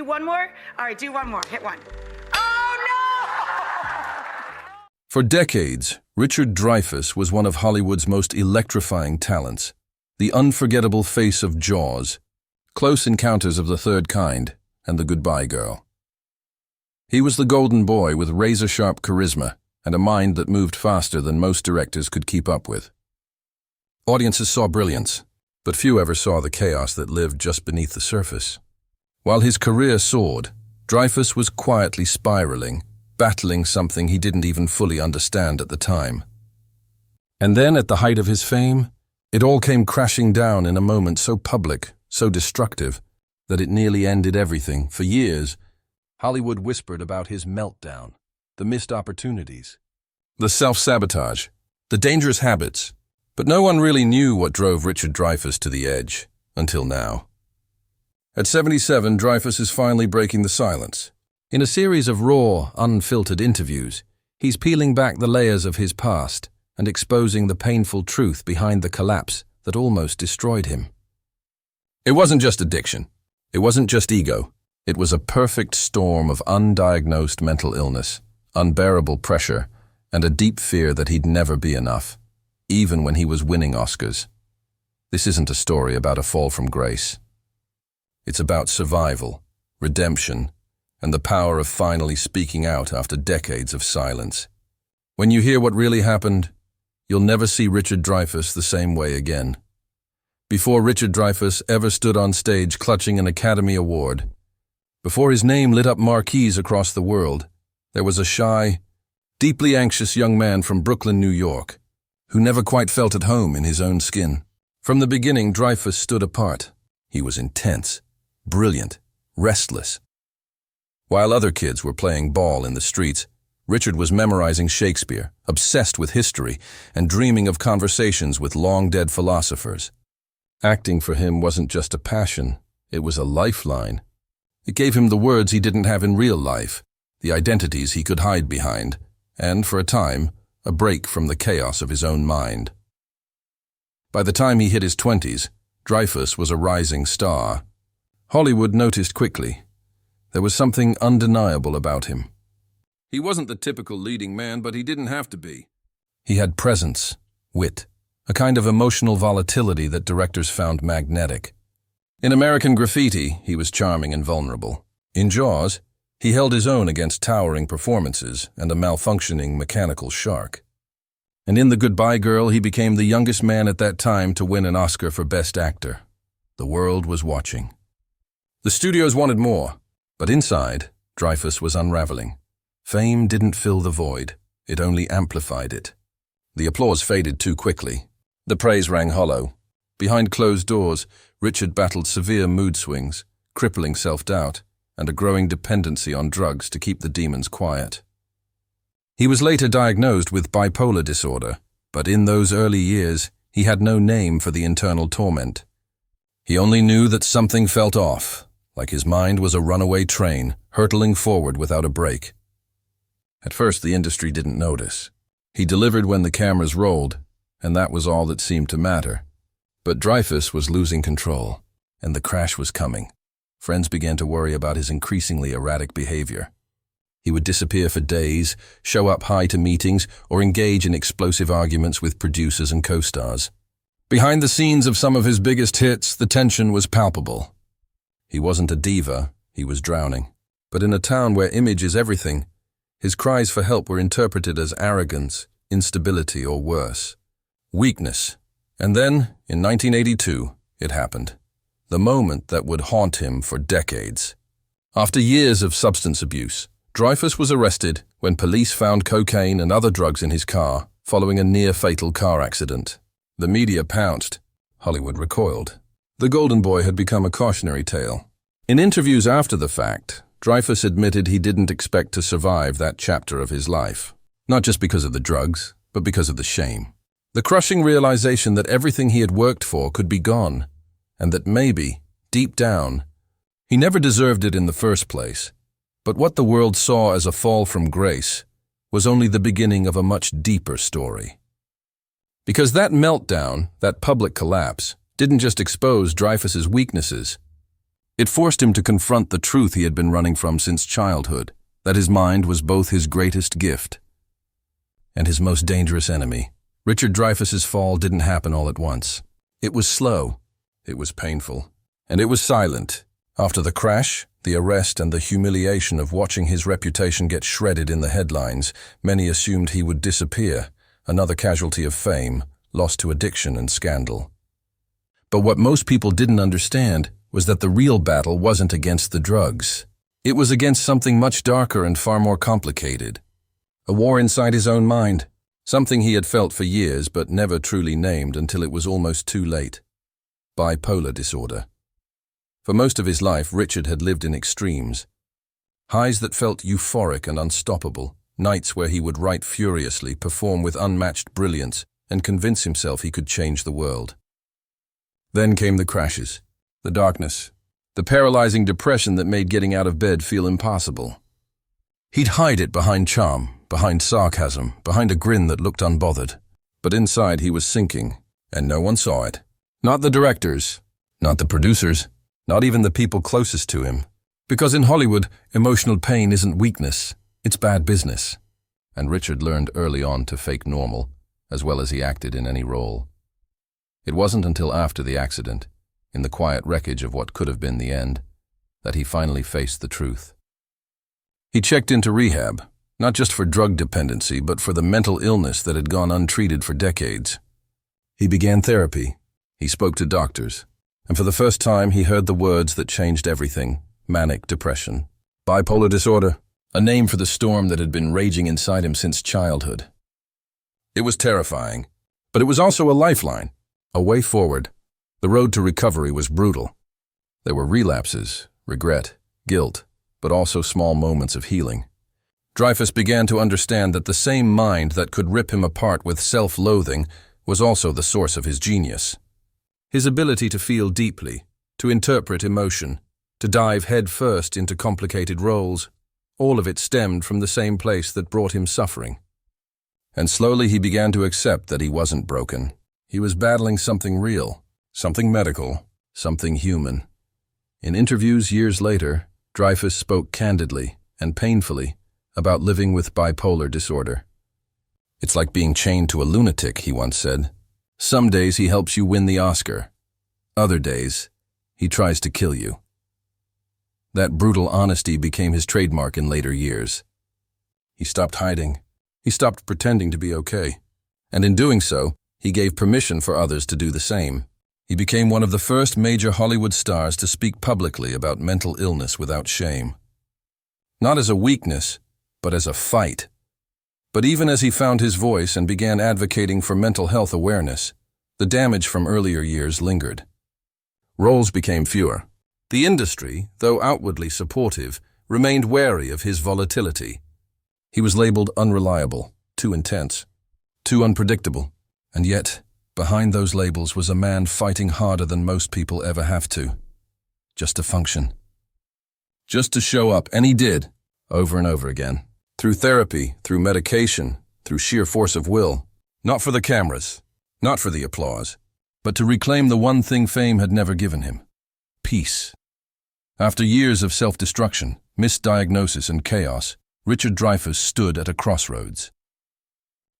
Do one more? All right, do one more. Hit one. Oh, For decades, Richard Dreyfuss was one of Hollywood's most electrifying talents, the unforgettable face of Jaws, Close Encounters of the Third Kind, and The Goodbye Girl. He was the golden boy with razor-sharp charisma and a mind that moved faster than most directors could keep up with. Audiences saw brilliance, but few ever saw the chaos that lived just beneath the surface. While his career soared, Dreyfuss was quietly spiraling, battling something he didn't even fully understand at the time. And then, at the height of his fame, it all came crashing down in a moment so public, so destructive, that it nearly ended everything. For years, Hollywood whispered about his meltdown, the missed opportunities, the self-sabotage, the dangerous habits, but no one really knew what drove Richard Dreyfuss to the edge, until now. At 77, Dreyfuss is finally breaking the silence. In a series of raw, unfiltered interviews, he's peeling back the layers of his past and exposing the painful truth behind the collapse that almost destroyed him. It wasn't just addiction. It wasn't just ego. It was a perfect storm of undiagnosed mental illness, unbearable pressure, and a deep fear that he'd never be enough, even when he was winning Oscars. This isn't a story about a fall from grace. It's about survival, redemption, and the power of finally speaking out after decades of silence. When you hear what really happened, you'll never see Richard Dreyfuss the same way again. Before Richard Dreyfuss ever stood on stage clutching an Academy Award, before his name lit up marquees across the world, there was a shy, deeply anxious young man from Brooklyn, New York, who never quite felt at home in his own skin. From the beginning, Dreyfuss stood apart. He was intense, brilliant, restless. While other kids were playing ball in the streets, Richard was memorizing Shakespeare, obsessed with history, and dreaming of conversations with long-dead philosophers. Acting for him wasn't just a passion, it was a lifeline. It gave him the words he didn't have in real life, the identities he could hide behind, and, for a time, a break from the chaos of his own mind. By the time he hit his 20s, Dreyfuss was a rising star. Hollywood noticed quickly. There was something undeniable about him. He wasn't the typical leading man, but he didn't have to be. He had presence, wit, a kind of emotional volatility that directors found magnetic. In American Graffiti, he was charming and vulnerable. In Jaws, he held his own against towering performances and a malfunctioning mechanical shark. And in The Goodbye Girl, he became the youngest man at that time to win an Oscar for Best Actor. The world was watching. The studios wanted more, but inside, Dreyfuss was unraveling. Fame didn't fill the void, it only amplified it. The applause faded too quickly. The praise rang hollow. Behind closed doors, Richard battled severe mood swings, crippling self-doubt, and a growing dependency on drugs to keep the demons quiet. He was later diagnosed with bipolar disorder, but in those early years, he had no name for the internal torment. He only knew that something felt off, like his mind was a runaway train, hurtling forward without a break. At first, the industry didn't notice. He delivered when the cameras rolled, and that was all that seemed to matter. But Dreyfuss was losing control, and the crash was coming. Friends began to worry about his increasingly erratic behavior. He would disappear for days, show up high to meetings, or engage in explosive arguments with producers and co-stars. Behind the scenes of some of his biggest hits, the tension was palpable. He wasn't a diva, he was drowning. But in a town where image is everything, his cries for help were interpreted as arrogance, instability, or worse. Weakness. And then, in 1982, it happened. The moment that would haunt him for decades. After years of substance abuse, Dreyfuss was arrested when police found cocaine and other drugs in his car following a near-fatal car accident. The media pounced. Hollywood recoiled. The Golden Boy had become a cautionary tale. In interviews after the fact, Dreyfuss admitted he didn't expect to survive that chapter of his life. Not just because of the drugs, but because of the shame. The crushing realization that everything he had worked for could be gone, and that maybe, deep down, he never deserved it in the first place. But what the world saw as a fall from grace was only the beginning of a much deeper story. Because that meltdown, that public collapse, didn't just expose Dreyfuss's weaknesses. It forced him to confront the truth he had been running from since childhood, that his mind was both his greatest gift and his most dangerous enemy. Richard Dreyfuss's fall didn't happen all at once. It was slow, it was painful, and it was silent. After the crash, the arrest, and the humiliation of watching his reputation get shredded in the headlines, many assumed he would disappear, another casualty of fame, lost to addiction and scandal. But what most people didn't understand was that the real battle wasn't against the drugs. It was against something much darker and far more complicated. A war inside his own mind, something he had felt for years but never truly named until it was almost too late. Bipolar disorder. For most of his life, Richard had lived in extremes. Highs that felt euphoric and unstoppable, nights where he would write furiously, perform with unmatched brilliance, and convince himself he could change the world. Then came the crashes, the darkness, the paralyzing depression that made getting out of bed feel impossible. He'd hide it behind charm, behind sarcasm, behind a grin that looked unbothered. But inside he was sinking, and no one saw it. Not the directors, not the producers, not even the people closest to him. Because in Hollywood, emotional pain isn't weakness, it's bad business. And Richard learned early on to fake normal, as well as he acted in any role. It wasn't until after the accident, in the quiet wreckage of what could have been the end, that he finally faced the truth. He checked into rehab, not just for drug dependency, but for the mental illness that had gone untreated for decades. He began therapy. He spoke to doctors. And for the first time, he heard the words that changed everything: manic depression, bipolar disorder, a name for the storm that had been raging inside him since childhood. It was terrifying, but it was also a lifeline, a way forward. The road to recovery was brutal. There were relapses, regret, guilt, but also small moments of healing. Dreyfuss began to understand that the same mind that could rip him apart with self-loathing was also the source of his genius. His ability to feel deeply, to interpret emotion, to dive head-first into complicated roles, all of it stemmed from the same place that brought him suffering. And slowly he began to accept that he wasn't broken. He was battling something real, something medical, something human. In interviews years later, Dreyfuss spoke candidly and painfully about living with bipolar disorder. "It's like being chained to a lunatic," he once said. "Some days he helps you win the Oscar. Other days, he tries to kill you." That brutal honesty became his trademark in later years. He stopped hiding. He stopped pretending to be okay. And in doing so, he gave permission for others to do the same. He became one of the first major Hollywood stars to speak publicly about mental illness without shame. Not as a weakness, but as a fight. But even as he found his voice and began advocating for mental health awareness, the damage from earlier years lingered. Roles became fewer. The industry, though outwardly supportive, remained wary of his volatility. He was labeled unreliable, too intense, too unpredictable, and yet, behind those labels was a man fighting harder than most people ever have to. Just to function. Just to show up, and he did, over and over again. Through therapy, through medication, through sheer force of will. Not for the cameras, not for the applause, but to reclaim the one thing fame had never given him: peace. After years of self-destruction, misdiagnosis, and chaos, Richard Dreyfuss stood at a crossroads.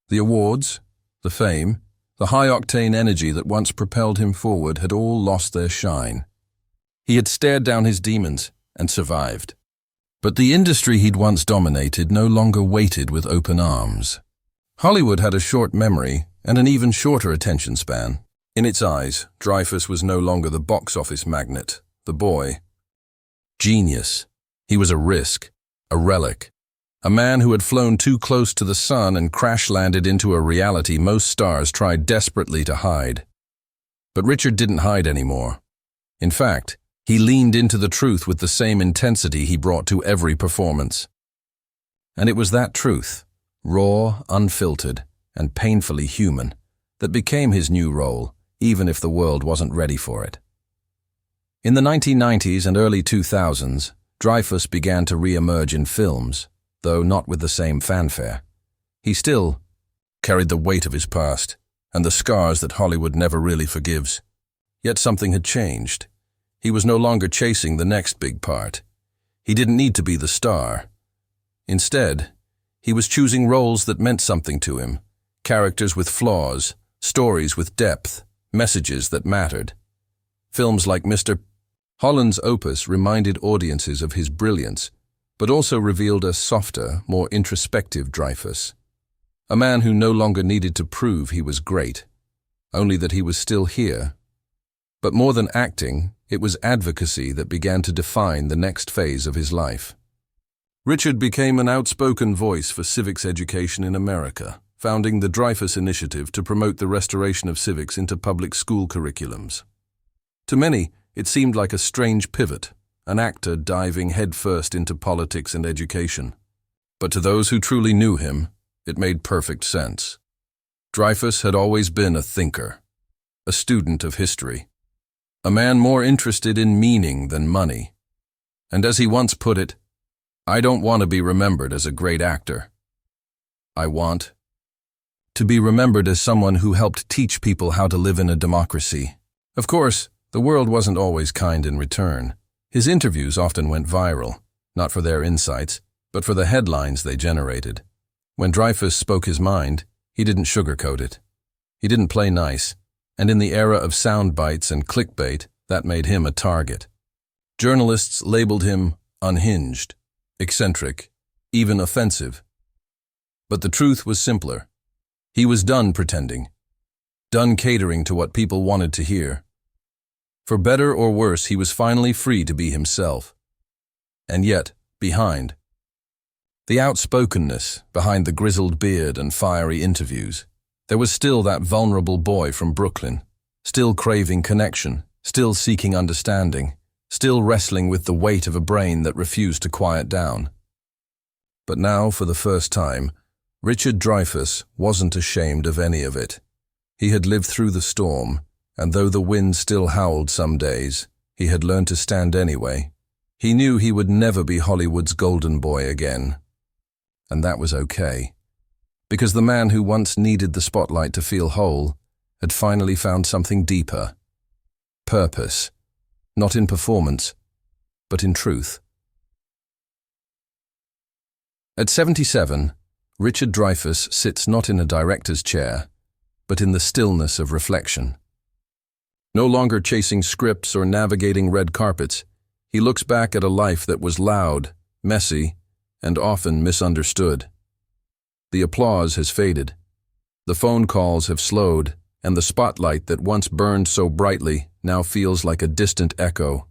The awards, the fame, the high-octane energy that once propelled him forward had all lost their shine. He had stared down his demons and survived. But the industry he'd once dominated no longer waited with open arms. Hollywood had a short memory and an even shorter attention span. In its eyes, Dreyfuss was no longer the box office magnate, the boy. Genius. He was a risk, a relic, a man who had flown too close to the sun and crash-landed into a reality most stars tried desperately to hide. But Richard didn't hide anymore. In fact, he leaned into the truth with the same intensity he brought to every performance. And it was that truth, raw, unfiltered, and painfully human, that became his new role, even if the world wasn't ready for it. In the 1990s and early 2000s, Dreyfuss began to re-emerge in films, though not with the same fanfare. He still carried the weight of his past, and the scars that Hollywood never really forgives. Yet something had changed. He was no longer chasing the next big part. He didn't need to be the star. Instead, he was choosing roles that meant something to him, characters with flaws, stories with depth, messages that mattered. Films like Mr. Holland's opus reminded audiences of his brilliance, but also revealed a softer, more introspective Dreyfuss. A man who no longer needed to prove he was great, only that he was still here. But more than acting, it was advocacy that began to define the next phase of his life. Richard became an outspoken voice for civics education in America, founding the Dreyfuss Initiative to promote the restoration of civics into public school curriculums. To many, it seemed like a strange pivot, an actor diving headfirst into politics and education. But to those who truly knew him, it made perfect sense. Dreyfuss had always been a thinker, a student of history, a man more interested in meaning than money. And as he once put it, "I don't want to be remembered as a great actor. I want to be remembered as someone who helped teach people how to live in a democracy." Of course, the world wasn't always kind in return. His interviews often went viral, not for their insights, but for the headlines they generated. When Dreyfuss spoke his mind, he didn't sugarcoat it. He didn't play nice, and in the era of sound bites and clickbait, that made him a target. Journalists labeled him unhinged, eccentric, even offensive. But the truth was simpler. He was done pretending, done catering to what people wanted to hear. For better or worse, he was finally free to be himself. And yet, behind the outspokenness, behind the grizzled beard and fiery interviews, there was still that vulnerable boy from Brooklyn, still craving connection, still seeking understanding, still wrestling with the weight of a brain that refused to quiet down. But now, for the first time, Richard Dreyfuss wasn't ashamed of any of it. He had lived through the storm, and though the wind still howled some days, he had learned to stand anyway. He knew he would never be Hollywood's golden boy again. And that was okay, because the man who once needed the spotlight to feel whole had finally found something deeper. Purpose, not in performance, but in truth. At 77, Richard Dreyfuss sits not in a director's chair, but in the stillness of reflection. No longer chasing scripts or navigating red carpets, he looks back at a life that was loud, messy, and often misunderstood. The applause has faded. The phone calls have slowed, and the spotlight that once burned so brightly now feels like a distant echo.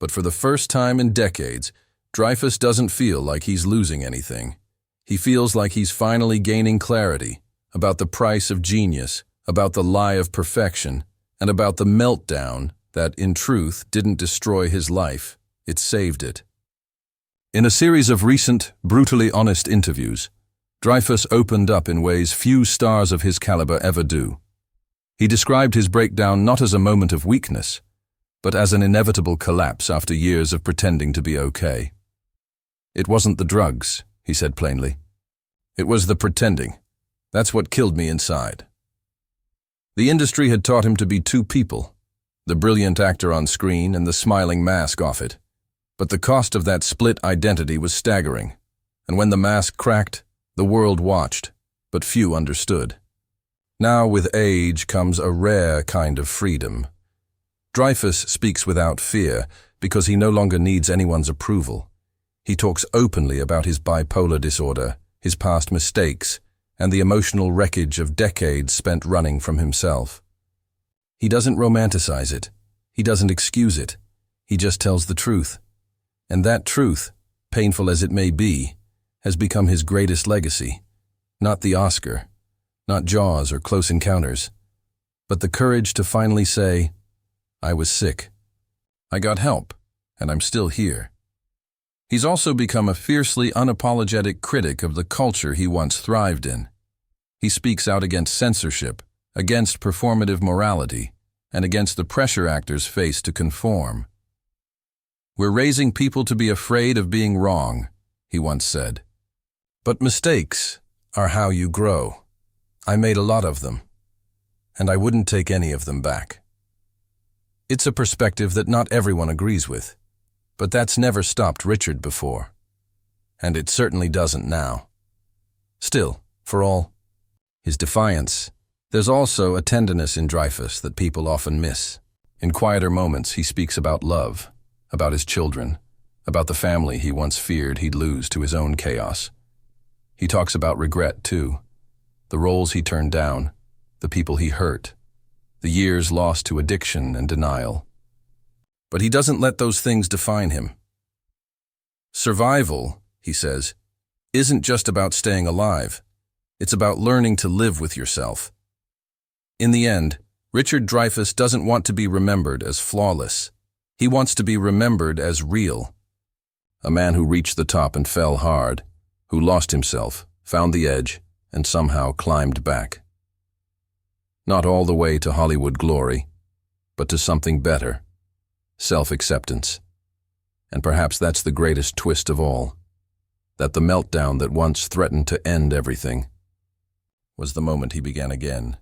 But for the first time in decades, Dreyfuss doesn't feel like he's losing anything. He feels like he's finally gaining clarity about the price of genius, about the lie of perfection, and about the meltdown that, in truth, didn't destroy his life, it saved it. In a series of recent, brutally honest interviews, Dreyfuss opened up in ways few stars of his caliber ever do. He described his breakdown not as a moment of weakness, but as an inevitable collapse after years of pretending to be okay. "It wasn't the drugs," he said plainly. "It was the pretending. That's what killed me inside." The industry had taught him to be two people, the brilliant actor on screen and the smiling mask off it. But the cost of that split identity was staggering, and when the mask cracked, the world watched, but few understood. Now, with age, comes a rare kind of freedom. Dreyfuss speaks without fear because he no longer needs anyone's approval. He talks openly about his bipolar disorder, his past mistakes, and the emotional wreckage of decades spent running from himself. He doesn't romanticize it. He doesn't excuse it. He just tells the truth. And that truth, painful as it may be, has become his greatest legacy. Not the Oscar, not Jaws or Close Encounters, but the courage to finally say, "I was sick. I got help, and I'm still here." He's also become a fiercely unapologetic critic of the culture he once thrived in. He speaks out against censorship, against performative morality, and against the pressure actors face to conform. "We're raising people to be afraid of being wrong," he once said. "But mistakes are how you grow. I made a lot of them, and I wouldn't take any of them back." It's a perspective that not everyone agrees with, but that's never stopped Richard before. And it certainly doesn't now. Still, for all his defiance, there's also a tenderness in Dreyfuss that people often miss. In quieter moments, he speaks about love, about his children, about the family he once feared he'd lose to his own chaos. He talks about regret, too. The roles he turned down, the people he hurt, the years lost to addiction and denial. But he doesn't let those things define him. Survival, he says, isn't just about staying alive. It's about learning to live with yourself. In the end, Richard Dreyfuss doesn't want to be remembered as flawless. He wants to be remembered as real. A man who reached the top and fell hard, who lost himself, found the edge, and somehow climbed back. Not all the way to Hollywood glory, but to something better, self-acceptance. And perhaps that's the greatest twist of all, that the meltdown that once threatened to end everything was the moment he began again.